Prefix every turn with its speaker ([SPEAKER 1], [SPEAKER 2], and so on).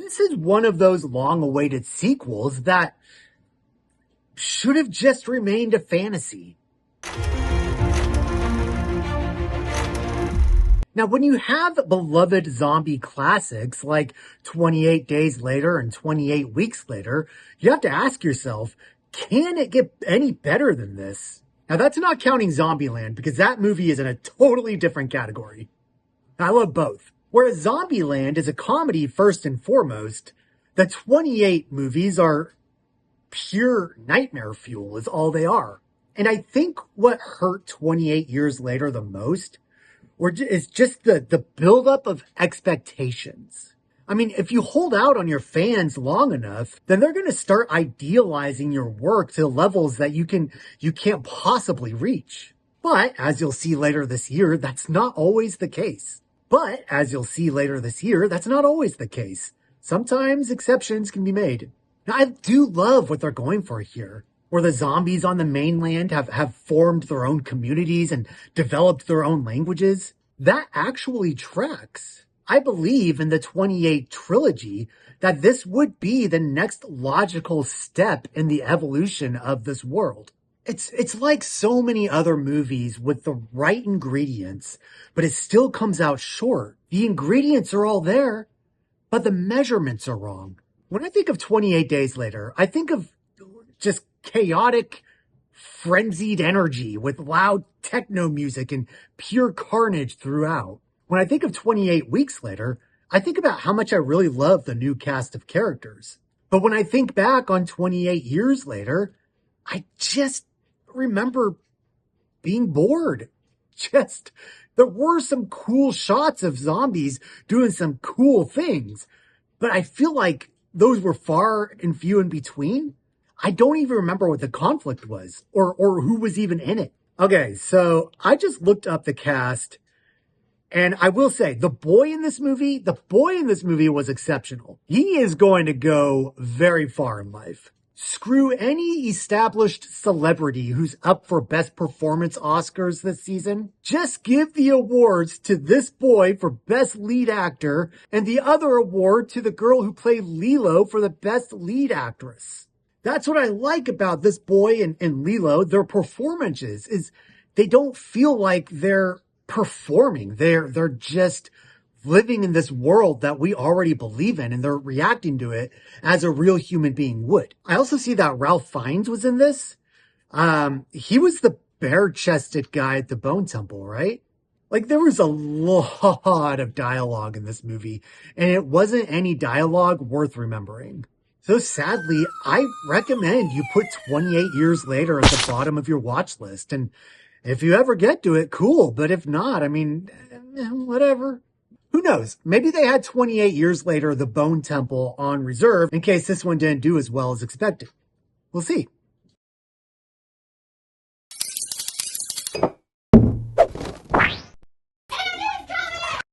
[SPEAKER 1] this is one of those long-awaited sequels that should have just remained a fantasy. Now, when you have beloved zombie classics like 28 Days Later and 28 Weeks Later, you have to ask yourself, can it get any better than this? Now, that's not counting Zombieland, because that movie is in a totally different category. I love both. Whereas Zombieland is a comedy first and foremost, the 28 movies are pure nightmare fuel is all they are. And I think what hurt 28 Years Later the most is just the buildup of expectations. I mean, if you hold out on your fans long enough, then they're going to start idealizing your work to levels that you can't possibly reach. But as you'll see later this year, that's not always the case. Sometimes exceptions can be made. Now, I do love what they're going for here, where the zombies on the mainland have formed their own communities and developed their own languages. That actually tracks. I believe in the 28 trilogy that this would be the next logical step in the evolution of this world. It's like so many other movies with the right ingredients, but it still comes out short. The ingredients are all there, but the measurements are wrong. When I think of 28 Days Later, I think of just chaotic, frenzied energy with loud techno music and pure carnage throughout. When I think of 28 Weeks Later, I think about how much I really love the new cast of characters. But when I think back on 28 Years Later, I just remember being bored. There were some cool shots of zombies doing some cool things, but I feel like those were far and few in between. I don't even remember what the conflict was or who was even in it. Okay, so I just looked up the cast, and I will say the boy in this movie was exceptional. He is going to go very far in life. Screw any established celebrity who's up for Best Performance Oscars this season. Just give the awards to this boy for Best Lead Actor and the other award to the girl who played Lilo for the Best Lead Actress. That's what I like about this boy and Lilo. Their performances is they don't feel like they're performing. They're just living in this world that we already believe in, and they're reacting to it as a real human being would. I also see that Ralph Fiennes was in this. He was the bare-chested guy at the Bone Temple, right? Like, there was a lot of dialogue in this movie, and it wasn't any dialogue worth remembering. So sadly, I recommend you put 28 Years Later at the bottom of your watch list. And if you ever get to it, cool. But if not, I mean, whatever. Who knows? Maybe they had 28 Years Later, The Bone Temple on reserve in case this one didn't do as well as expected. We'll see.